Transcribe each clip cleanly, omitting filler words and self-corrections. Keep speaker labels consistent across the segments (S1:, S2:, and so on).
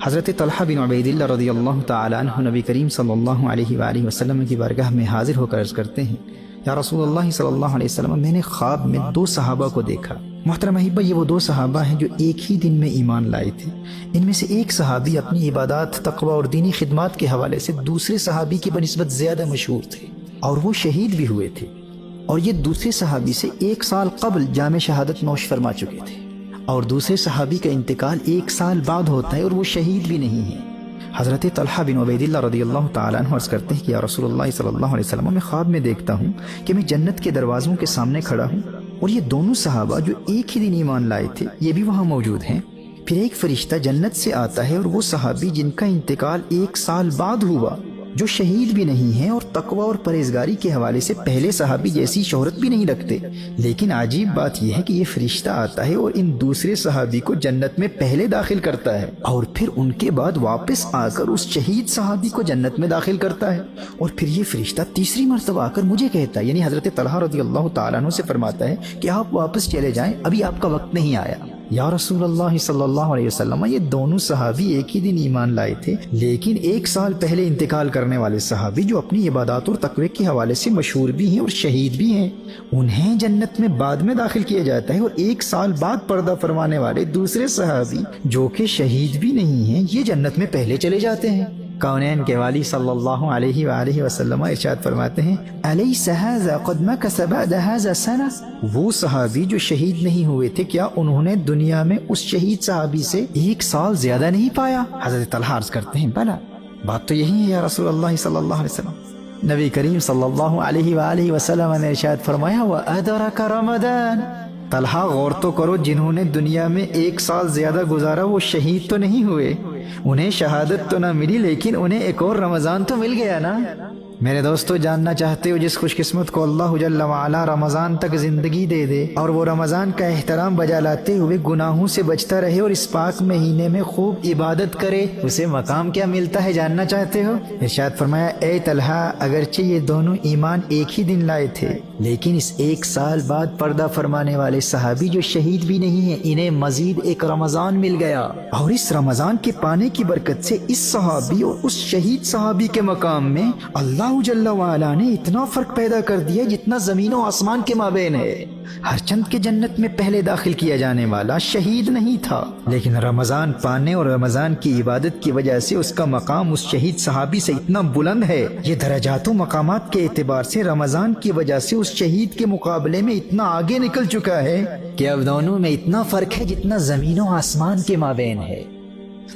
S1: حضرت طلحہ بن عبید اللہ رضی اللہ تعالی عنہ نبی کریم صلی اللہ علیہ وآلہ وسلم کی بارگاہ میں حاضر ہو کر عرض کرتے ہیں، یا رسول اللہ صلی اللہ علیہ وسلم، میں نے خواب میں 2 صحابہ کو دیکھا۔ محترم احبہ، یہ وہ 2 صحابہ ہیں جو ایک ہی دن میں ایمان لائے تھے۔ ان میں سے ایک صحابی اپنی عبادات، تقوی اور دینی خدمات کے حوالے سے دوسرے صحابی کی بنسبت زیادہ مشہور تھے اور وہ شہید بھی ہوئے تھے، اور یہ دوسرے صحابی سے 1 سال قبل جام شہادت نوش فرما چکے تھے، اور دوسرے صحابی کا انتقال 1 سال بعد ہوتا ہے اور وہ شہید بھی نہیں ہیں۔ حضرت طلحہ بن عبید اللہ رضی اللہ تعالیٰ عنہ عرض کرتے ہیں کہ یا رسول اللہ صلی اللہ علیہ وسلم، میں خواب میں دیکھتا ہوں کہ میں جنت کے دروازوں کے سامنے کھڑا ہوں، اور یہ دونوں صحابہ جو ایک ہی دن ایمان لائے تھے یہ بھی وہاں موجود ہیں۔ پھر ایک فرشتہ جنت سے آتا ہے، اور وہ صحابی جن کا انتقال 1 سال بعد ہوا، جو شہید بھی نہیں ہیں اور تقوی اور پرہیزگاری کے حوالے سے پہلے صحابی جیسی شہرت بھی نہیں رکھتے، لیکن عجیب بات یہ ہے کہ یہ فرشتہ آتا ہے اور ان دوسرے صحابی کو جنت میں پہلے داخل کرتا ہے، اور پھر ان کے بعد واپس آ کر اس شہید صحابی کو جنت میں داخل کرتا ہے، اور پھر یہ فرشتہ تیسری مرتبہ آ کر مجھے کہتا ہے، یعنی حضرت طلحہ رضی اللہ تعالیٰ عنہ سے فرماتا ہے کہ آپ واپس چلے جائیں، ابھی آپ کا وقت نہیں آیا۔ یا رسول اللہ صلی اللہ علیہ وسلم، یہ دونوں صحابی ایک ہی دن ایمان لائے تھے، لیکن 1 سال پہلے انتقال کرنے والے صحابی جو اپنی عبادات اور تقوی کے حوالے سے مشہور بھی ہیں اور شہید بھی ہیں، انہیں جنت میں بعد میں داخل کیا جاتا ہے، اور 1 سال بعد پردہ فرمانے والے دوسرے صحابی جو کہ شہید بھی نہیں ہیں یہ جنت میں پہلے چلے جاتے ہیں۔ کونین کے والی صلی اللہ علیہ وآلہ وسلم ارشاد فرماتے ہیں، الیس ھذا قد مکث بعد ھذا سنہ، وہ صحابی جو شہید نہیں ہوئے تھے کیا انہوں نے دنیا میں اس شہید صحابی سے 1 سال زیادہ نہیں پایا؟ حضرت طلحہ عرض کرتے ہیں، بلا، بات تو یہی ہے یا رسول اللہ صلی اللہ علیہ وسلم۔ نبی کریم صلی اللہ علیہ وآلہ وسلم نے ارشاد فرمایا، وَأَدْرَكَ رمضان۔ طلحہ غور تو کرو، جنہوں نے دنیا میں 1 سال زیادہ گزارا وہ شہید تو نہیں ہوئے، انہیں شہادت تو نہ ملی، لیکن انہیں ایک اور رمضان تو مل گیا نا۔ میرے دوستو، جاننا چاہتے ہو جس خوش قسمت کو اللہ جل وعلا رمضان تک زندگی دے دے اور وہ رمضان کا احترام بجا لاتے ہوئے گناہوں سے بچتا رہے اور اس پاک مہینے میں خوب عبادت کرے، اسے مقام کیا ملتا ہے جاننا چاہتے ہو؟ ارشاد فرمایا، اے طلحہ، اگرچہ یہ دونوں ایمان ایک ہی دن لائے تھے، لیکن اس 1 سال بعد پردہ فرمانے والے صحابی جو شہید بھی نہیں ہیں انہیں مزید ایک رمضان مل گیا، اور اس رمضان کے پانے کی برکت سے اس صحابی اور اس شہید صحابی کے مقام میں اللہ جل وعلا نے اتنا فرق پیدا کر دیا جتنا زمین و آسمان کے مابین ہے۔ ہر چند کے جنت میں پہلے داخل کیا جانے والا شہید نہیں تھا، لیکن رمضان پانے اور رمضان کی عبادت کی وجہ سے اس کا مقام اس شہید صحابی سے اتنا بلند ہے، یہ درجات و مقامات کے اعتبار سے رمضان کی وجہ سے اس شہید کے مقابلے میں اتنا آگے نکل چکا ہے کہ اب دونوں میں اتنا فرق ہے جتنا زمین و آسمان کے مابین ہے۔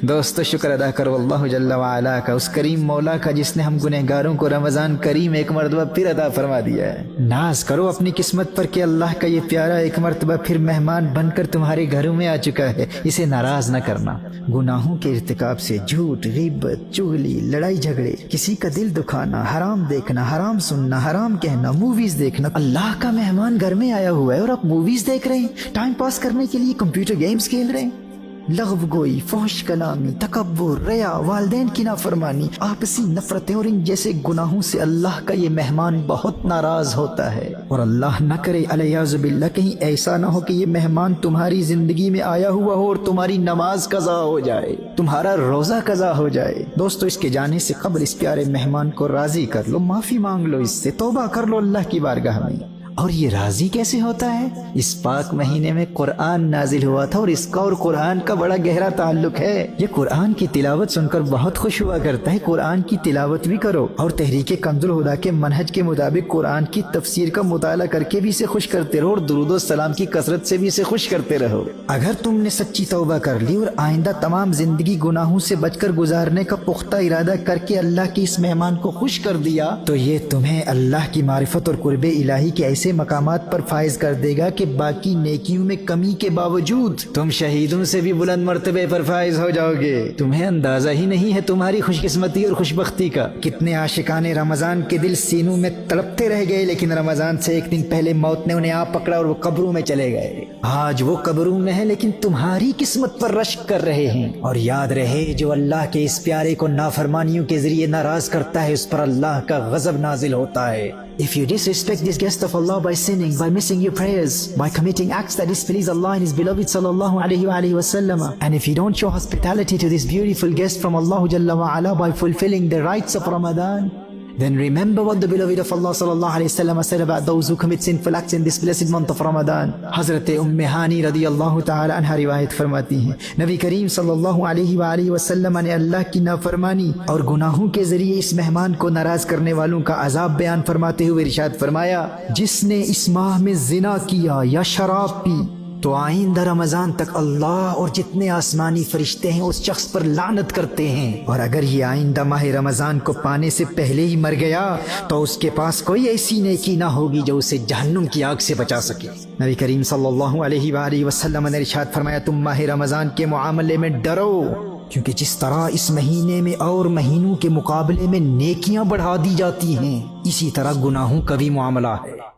S1: دوستو، شکر ادا کرو اللہ جل وعلا کا، اس کریم مولا کا جس نے ہم گنہگاروں کو رمضان کریم ایک مرتبہ پھر عطا فرما دیا ہے۔ ناز کرو اپنی قسمت پر کہ اللہ کا یہ پیارا ایک مرتبہ پھر مہمان بن کر تمہارے گھروں میں آ چکا ہے، اسے ناراض نہ کرنا۔ گناہوں کے ارتکاب سے جھوٹ، غیبت، چغلی، لڑائی جھگڑے، کسی کا دل دکھانا، حرام دیکھنا، حرام سننا، حرام کہنا، موویز دیکھنا۔ اللہ کا مہمان گھر میں آیا ہوا ہے اور آپ موویز دیکھ رہے ہیں، ٹائم پاس کرنے کے لیے کمپیوٹر گیمز کھیل رہے ہیں۔ لغو گوئی، فحش کلامی، تکبر، ریا، والدین کی نافرمانی، آپسی نفرتیں اور ان جیسے گناہوں سے اللہ کا یہ مہمان بہت ناراض ہوتا ہے، اور اللہ نہ کرے الیاذ باللہ کہیں ایسا نہ ہو کہ یہ مہمان تمہاری زندگی میں آیا ہوا ہو اور تمہاری نماز قضا ہو جائے، تمہارا روزہ قضا ہو جائے۔ دوستو، اس کے جانے سے قبل اس پیارے مہمان کو راضی کر لو، معافی مانگ لو، اس سے توبہ کر لو اللہ کی بارگاہ میں۔ اور یہ راضی کیسے ہوتا ہے؟ اس پاک مہینے میں قرآن نازل ہوا تھا اور اس کا اور قرآن کا بڑا گہرا تعلق ہے۔ یہ قرآن کی تلاوت سن کر بہت خوش ہوا کرتا ہے، قرآن کی تلاوت بھی کرو، اور تحریک کنز الہدیٰ کے منہج کے مطابق قرآن کی تفسیر کا مطالعہ کر کے بھی اسے خوش کرتے رہو، اور درود و سلام کی کثرت سے بھی اسے خوش کرتے رہو۔ اگر تم نے سچی توبہ کر لی اور آئندہ تمام زندگی گناہوں سے بچ کر گزارنے کا پختہ ارادہ کر کے اللہ کے اس مہمان کو خوش کر دیا، تو یہ تمہیں اللہ کی معرفت اور قرب الہی کے ایسے مقامات پر فائز کر دے گا کہ باقی نیکیوں میں کمی کے باوجود تم شہیدوں سے بھی بلند مرتبے پر فائز ہو جاؤ گے۔ تمہیں اندازہ ہی نہیں ہے تمہاری خوش قسمتی اور خوش بختی کا۔ کتنے عاشقان رمضان کے دل سینوں میں تڑپتے رہ گئے، لیکن رمضان سے 1 دن پہلے موت نے انہیں آ پکڑا اور وہ قبروں میں چلے گئے۔ آج وہ قبروں میں ہیں لیکن تمہاری قسمت پر رشک کر رہے ہیں۔ اور یاد رہے، جو اللہ کے اس پیارے کو نافرمانیوں کے ذریعے ناراض کرتا ہے اس پر اللہ کا غضب نازل ہوتا ہے۔ If you disrespect this guest of Allah by sinning, by missing your prayers, by committing acts that displease Allah and His beloved sallallahu alaihi wasallam, and if you don't show hospitality to this beautiful guest from Allah Jalla wa Ala by fulfilling the rights of Ramadan, then remember what the beloved of Allah sallallahu alaihi wasallam said about those who commit sinful acts in this blessed month of Ramadan. Hazrat Hani radiyallahu ta'ala anha riwayat farmati ہیں, نبی کریم صلی اللہ علیہ وسلم نے اللہ کی نافرمانی اور گناہوں کے ذریعے اس مہمان کو ناراض کرنے والوں کا عذاب بیان فرماتے ہوئے ارشاد فرمایا، جس نے اس ماہ میں زنا کیا یا شراب پی تو آئندہ رمضان تک اللہ اور جتنے آسمانی فرشتے ہیں اس شخص پر لعنت کرتے ہیں، اور اگر یہ آئندہ ماہ رمضان کو پانے سے پہلے ہی مر گیا تو اس کے پاس کوئی ایسی نیکی نہ ہوگی جو اسے جہنم کی آگ سے بچا سکے۔ نبی کریم صلی اللہ علیہ وسلم نے ارشاد فرمایا، تم ماہ رمضان کے معاملے میں ڈرو، کیونکہ جس طرح اس مہینے میں اور مہینوں کے مقابلے میں نیکیاں بڑھا دی جاتی ہیں، اسی طرح گناہوں کا بھی معاملہ ہے۔